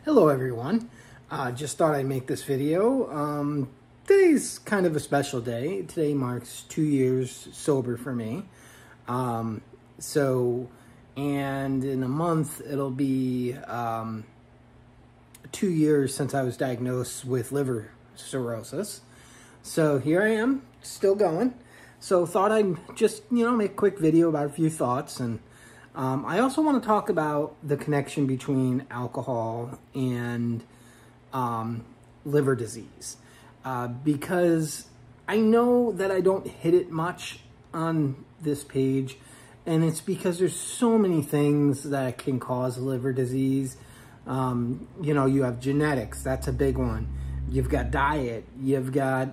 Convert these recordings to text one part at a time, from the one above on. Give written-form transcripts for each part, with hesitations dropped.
Hello everyone. Just thought I'd make this video. Today's kind of a special day. Today marks 2 years sober for me. And in a month it'll be 2 years since I was diagnosed with liver cirrhosis. So here I am, still going. So thought I'd just, make a quick video about a few thoughts. And I also want to talk about the connection between alcohol and liver disease. Because I know that I don't hit it much on this page, and it's because there's so many things that can cause liver disease. You have genetics, that's a big one. You've got diet, you've got,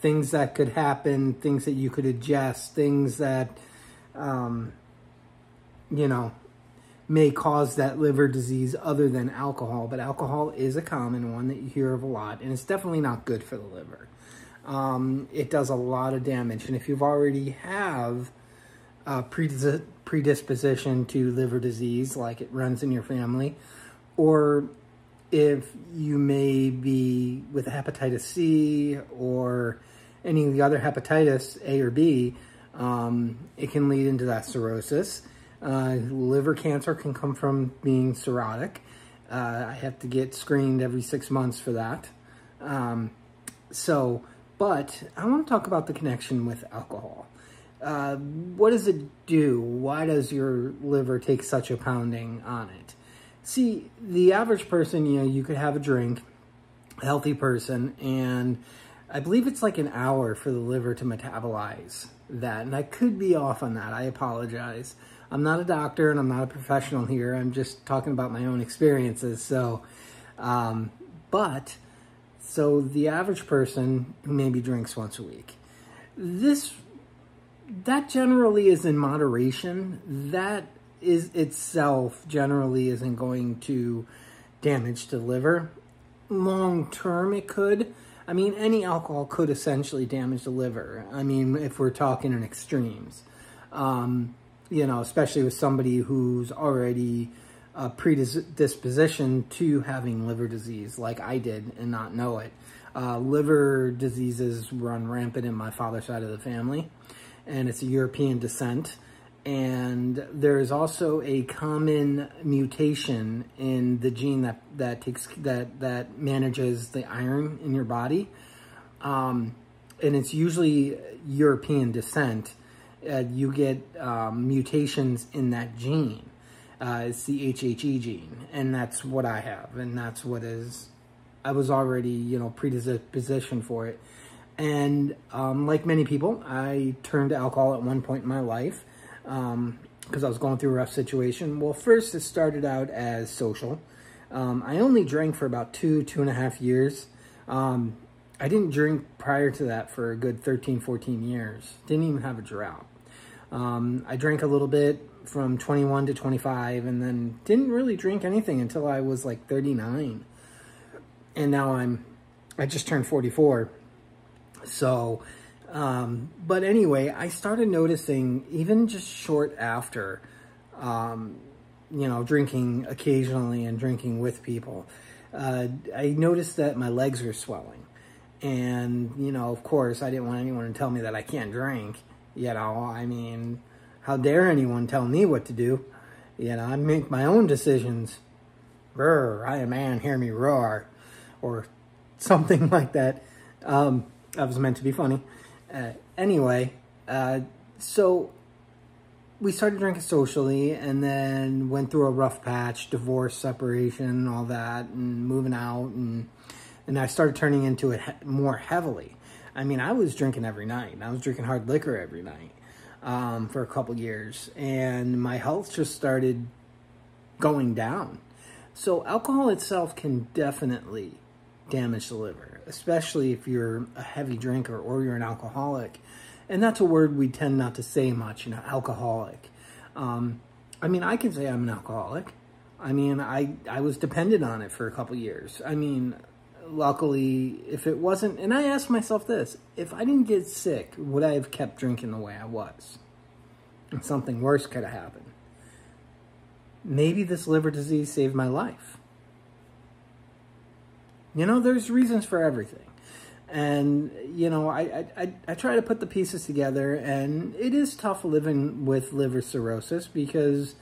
things that could happen, things that you could adjust, things that, may cause that liver disease other than alcohol. But alcohol is a common one that you hear of a lot, and it's definitely not good for the liver. It does a lot of damage, and if you've already have a predisposition to liver disease, like it runs in your family, or if you may be with hepatitis C or any of the other hepatitis, A or B, it can lead into that cirrhosis. Liver cancer can come from being cirrhotic. I have to get screened every 6 months for that. But I want to talk about the connection with alcohol. What does it do? Why does your liver take such a pounding on it? See, the average person, you could have a drink, a healthy person, and I believe it's like an hour for the liver to metabolize that. And I could be off on that. I apologize. I'm not a doctor and I'm not a professional here. I'm just talking about my own experiences. So the average person who maybe drinks once a week, that generally is in moderation. That is itself generally isn't going to damage the liver. Long term, it could. I mean, any alcohol could essentially damage the liver. I mean, if we're talking in extremes, especially with somebody who's already a predisposition to having liver disease, like I did and not know it. Liver diseases run rampant in my father's side of the family, and it's a European descent. And there's also a common mutation in the gene that manages the iron in your body, and it's usually European descent. You get mutations in that gene. It's the HHE gene, and that's what I have, and that's what I was already predispositioned for it. And like many people, I turned to alcohol at one point in my life. Because I was going through a rough situation. Well, first it started out as social. I only drank for about 2.5 years. I didn't drink prior to that for a good 13, 14 years. Didn't even have a drought. I drank a little bit from 21 to 25 and then didn't really drink anything until I was like 39. And now I just turned 44. So... but anyway, I started noticing, even just short after, drinking occasionally and drinking with people, I noticed that my legs were swelling. And, of course, I didn't want anyone to tell me that I can't drink. I mean, how dare anyone tell me what to do? I make my own decisions. Roar, I am man, hear me roar. Or something like that. That was meant to be funny. So we started drinking socially and then went through a rough patch, divorce, separation, all that, and moving out. And I started turning into it more heavily. I mean, I was drinking every night. I was drinking hard liquor every night for a couple years. And my health just started going down. So alcohol itself can definitely damage the liver, especially if you're a heavy drinker or you're an alcoholic. And that's a word we tend not to say much, alcoholic. I mean, I can say I'm an alcoholic. I mean, I was dependent on it for a couple years. I mean, luckily, if it wasn't, and I asked myself this, if I didn't get sick, would I have kept drinking the way I was? And something worse could have happened. maybe this liver disease saved my life. You know, there's reasons for everything. And, you know, I try to put the pieces together, and it is tough living with liver cirrhosis because,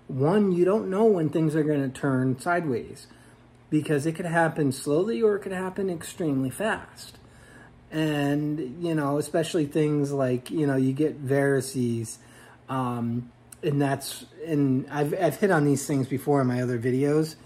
one, you don't know when things are going to turn sideways because it could happen slowly or it could happen extremely fast. And, you know, especially things like, you know, you get varices, and I've hit on these things before in my other videos.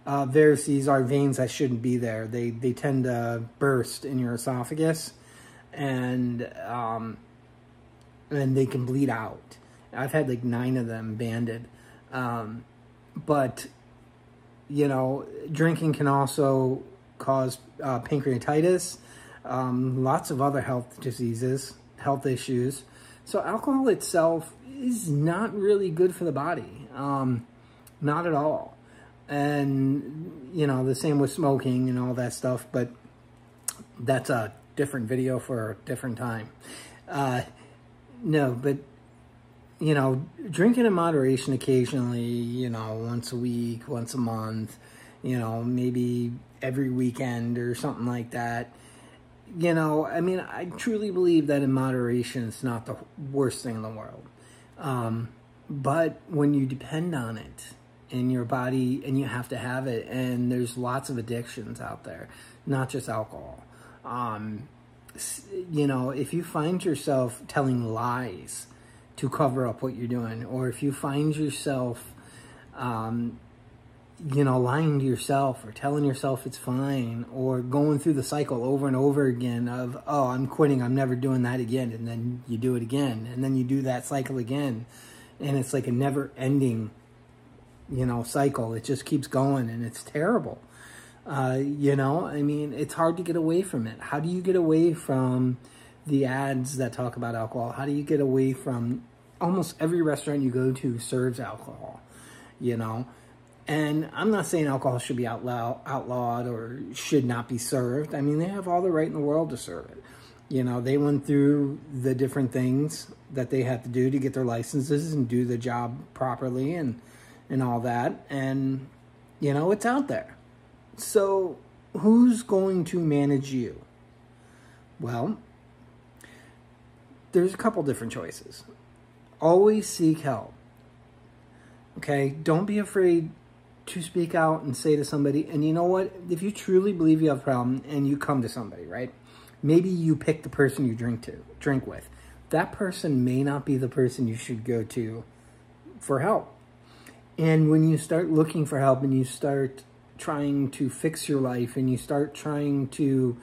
Varices are veins that shouldn't be there. They tend to burst in your esophagus, and they can bleed out. I've had like 9 of them banded. But, you know, drinking can also cause pancreatitis, lots of other health diseases, health issues. So alcohol itself is not really good for the body, not at all. And, you know, the same with smoking and all that stuff, but that's a different video for a different time. No, but, you know, drinking in moderation occasionally, you know, once a week, once a month, you know, maybe every weekend or something like that. You know, I mean, I truly believe that in moderation, it's not the worst thing in the world. But when you depend on it in your body and you have to have it, and there's lots of addictions out there, not just alcohol. You know, if you find yourself telling lies to cover up what you're doing, or if you find yourself, you know, lying to yourself or telling yourself it's fine, or going through the cycle over and over again of, oh, I'm quitting, I'm never doing that again, and then you do it again, and then you do that cycle again, and it's like a never-ending, you know, cycle. It just keeps going, and it's terrible. You know, I mean, it's hard to get away from it. How do you get away from the ads that talk about alcohol? How do you get away from almost every restaurant you go to serves alcohol, you know? And I'm not saying alcohol should be outlawed or should not be served. I mean, they have all the right in the world to serve it. You know, they went through the different things that they had to do to get their licenses and do the job properly and all that. And, you know, it's out there. So who's going to manage you? Well, there's a couple different choices. Always seek help. Okay? Don't be afraid to speak out and say to somebody, and you know what? If you truly believe you have a problem and you come to somebody, right? Maybe you pick the person you drink with. That person may not be the person you should go to for help. And when you start looking for help and you start trying to fix your life and you start trying to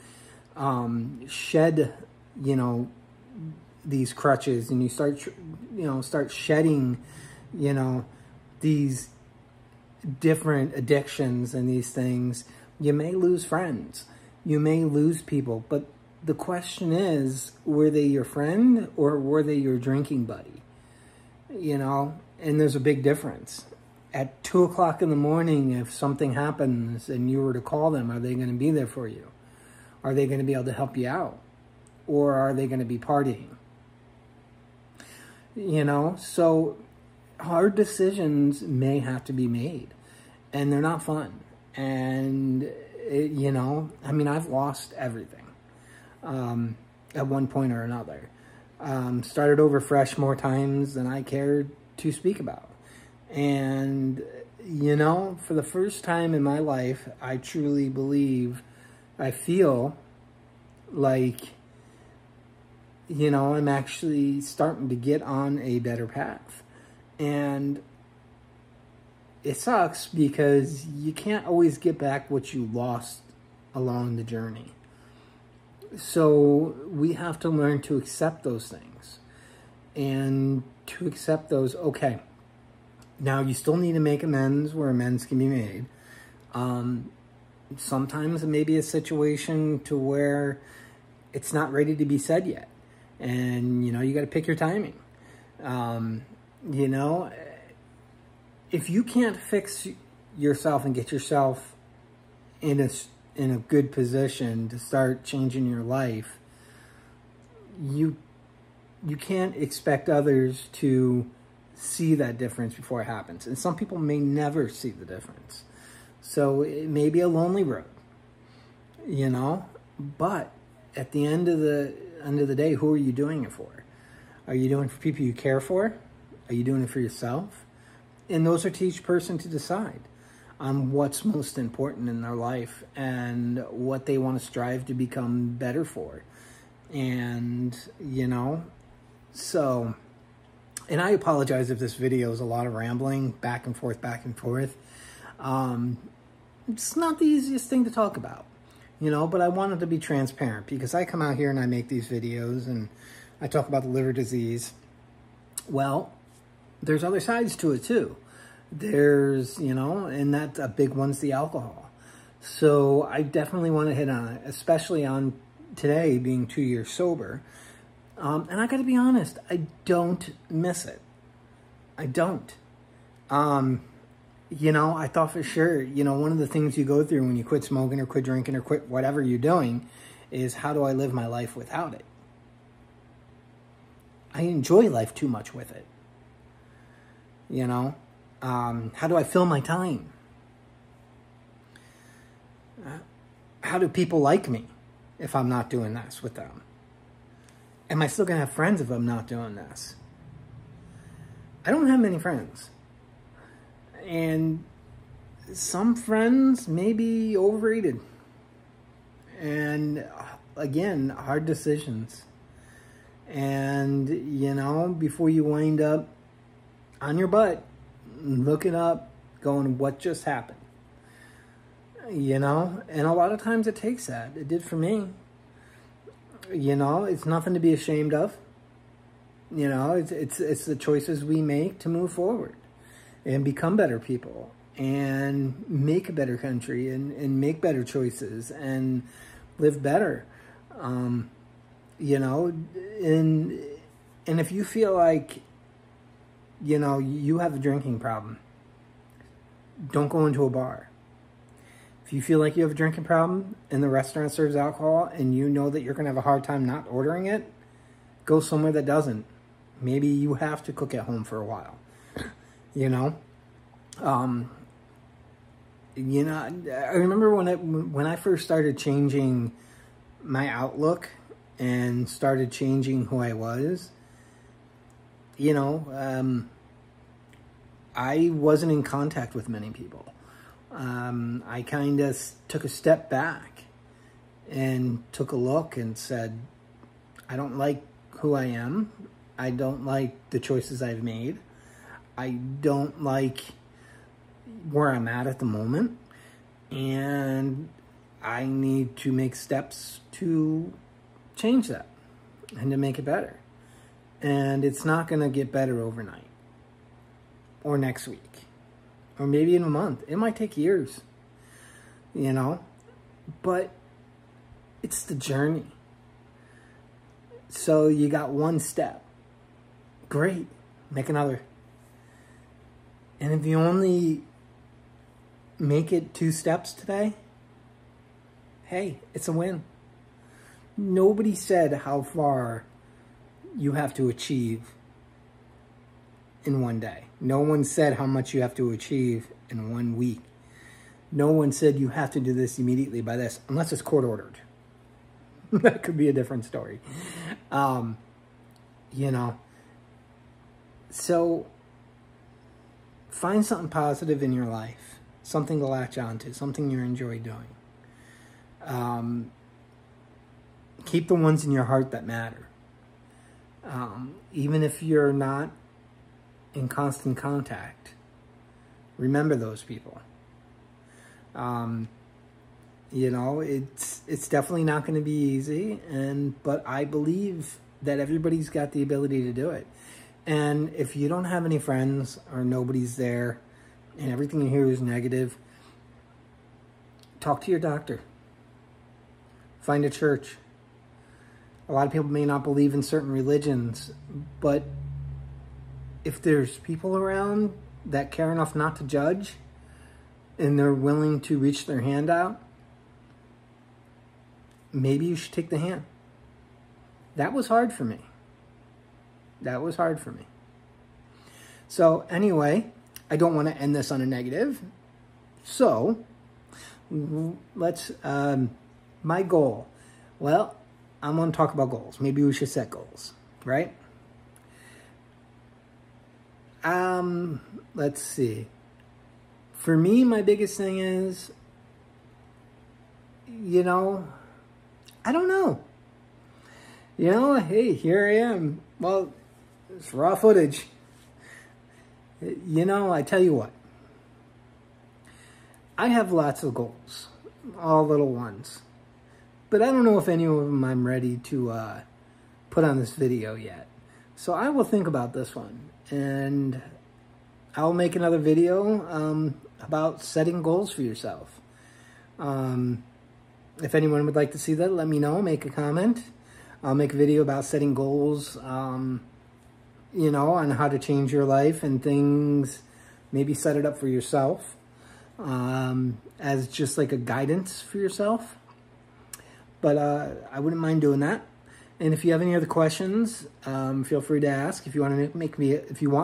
shed, you know, these crutches, and you start, you know, shedding, you know, these different addictions and these things, you may lose friends. You may lose people. But the question is, were they your friend or were they your drinking buddy? You know, and there's a big difference. At 2 o'clock in the morning, if something happens and you were to call them, are they going to be there for you? Are they going to be able to help you out? Or are they going to be partying? You know, so hard decisions may have to be made. And they're not fun. And, you know, I mean, I've lost everything at one point or another. Started over fresh more times than I cared to speak about. And, you know, for the first time in my life, I truly believe, I feel like, you know, I'm actually starting to get on a better path. And it sucks because you can't always get back what you lost along the journey. So we have to learn to accept those things. And to accept those, okay, now you still need to make amends where amends can be made. Sometimes it may be a situation to where it's not ready to be said yet. And, you know, you got to pick your timing. You know, if you can't fix yourself and get yourself in a good position to start changing your life, you can't expect others to see that difference before it happens. And some people may never see the difference. So it may be a lonely road, you know, but at the end of the day, who are you doing it for? Are you doing it for people you care for? Are you doing it for yourself? And those are to each person to decide on what's most important in their life and what they want to strive to become better for. And, you know, so, and I apologize if this video is a lot of rambling back and forth, back and forth. It's not the easiest thing to talk about, you know, but I wanted to be transparent because I come out here and I make these videos and I talk about the liver disease. Well, there's other sides to it too. There's, you know, and that's a big one's the alcohol. So I definitely want to hit on it, especially on today being 2 years sober. And I got to be honest, I don't miss it. I don't. You know, I thought for sure, you know, one of the things you go through when you quit smoking or quit drinking or quit whatever you're doing is how do I live my life without it? I enjoy life too much with it. You know, how do I fill my time? How do people like me if I'm not doing this with them? Am I still going to have friends if I'm not doing this? I don't have many friends. And some friends may be overrated. And again, hard decisions. And, you know, before you wind up on your butt, looking up, going, what just happened? You know, and a lot of times it takes that. It did for me. You know, it's nothing to be ashamed of. You know, it's the choices we make to move forward and become better people and make a better country and make better choices and live better. You know, and if you feel like, you know, you have a drinking problem, don't go into a bar. If you feel like you have a drinking problem and the restaurant serves alcohol and you know that you're going to have a hard time not ordering it, go somewhere that doesn't. Maybe you have to cook at home for a while, you know? You know, I remember when I first started changing my outlook and started changing who I was, you know, I wasn't in contact with many people. I kind of took a step back and took a look and said, I don't like who I am. I don't like the choices I've made. I don't like where I'm at the moment. And I need to make steps to change that and to make it better. And it's not going to get better overnight or next week. Or maybe in a month. It might take years, you know, but it's the journey. So you got one step. Great. Make another. And if you only make it 2 steps today, hey, it's a win. Nobody said how far you have to achieve in one day. No one said how much you have to achieve in 1 week. No one said you have to do this immediately by this, unless it's court ordered. That could be a different story. You know, so find something positive in your life, something to latch onto, something you enjoy doing. Keep the ones in your heart that matter. Even if you're not in constant contact, remember those people. You know, it's definitely not going to be easy, but I believe that everybody's got the ability to do it. And if you don't have any friends or nobody's there and everything you hear is negative, talk to your doctor. Find a church. A lot of people may not believe in certain religions, but if there's people around that care enough not to judge and they're willing to reach their hand out, maybe you should take the hand. That was hard for me. That was hard for me. So anyway, I don't want to end this on a negative. So let's, my goal. Well, I'm going to talk about goals. Maybe we should set goals, right? Let's see. For me, my biggest thing is, you know, I don't know. You know, hey, here I am. Well, it's raw footage. You know, I tell you what. I have lots of goals, all little ones. But I don't know if any of them I'm ready to put on this video yet. So I will think about this one. And I'll make another video about setting goals for yourself. If anyone would like to see that, let me know. Make a comment. I'll make a video about setting goals, you know, on how to change your life and things. Maybe set it up for yourself as just like a guidance for yourself. But I wouldn't mind doing that. And if you have any other questions, feel free to ask. If you want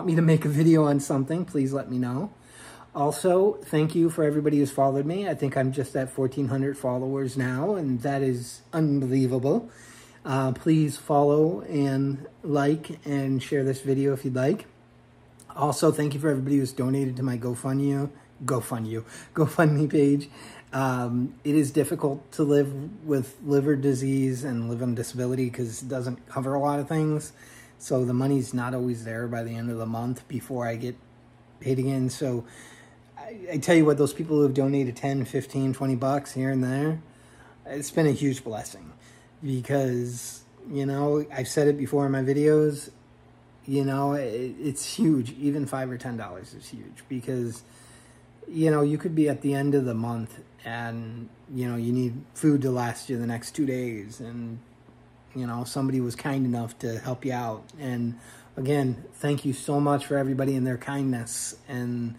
me to make a video on something, please let me know. Also, thank you for everybody who's followed me. I think I'm just at 1,400 followers now, and that is unbelievable. Please follow and like and share this video if you'd like. Also, thank you for everybody who's donated to my GoFundMe page. It is difficult to live with liver disease and live on disability because it doesn't cover a lot of things. So the money's not always there by the end of the month before I get paid again. So I tell you what, those people who have donated 10, 15, 20 bucks here and there, it's been a huge blessing because, you know, I've said it before in my videos, you know, it's huge. Even $5 or $10 is huge because, you know, you could be at the end of the month and, you know, you need food to last you the next 2 days. And, you know, somebody was kind enough to help you out. And again, thank you so much for everybody and their kindness and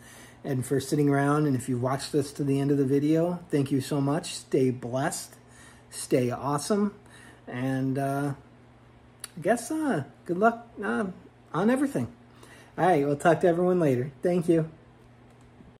for sitting around. And if you watched this to the end of the video, thank you so much. Stay blessed. Stay awesome. And I guess good luck on everything. All right, we'll talk to everyone later. Thank you.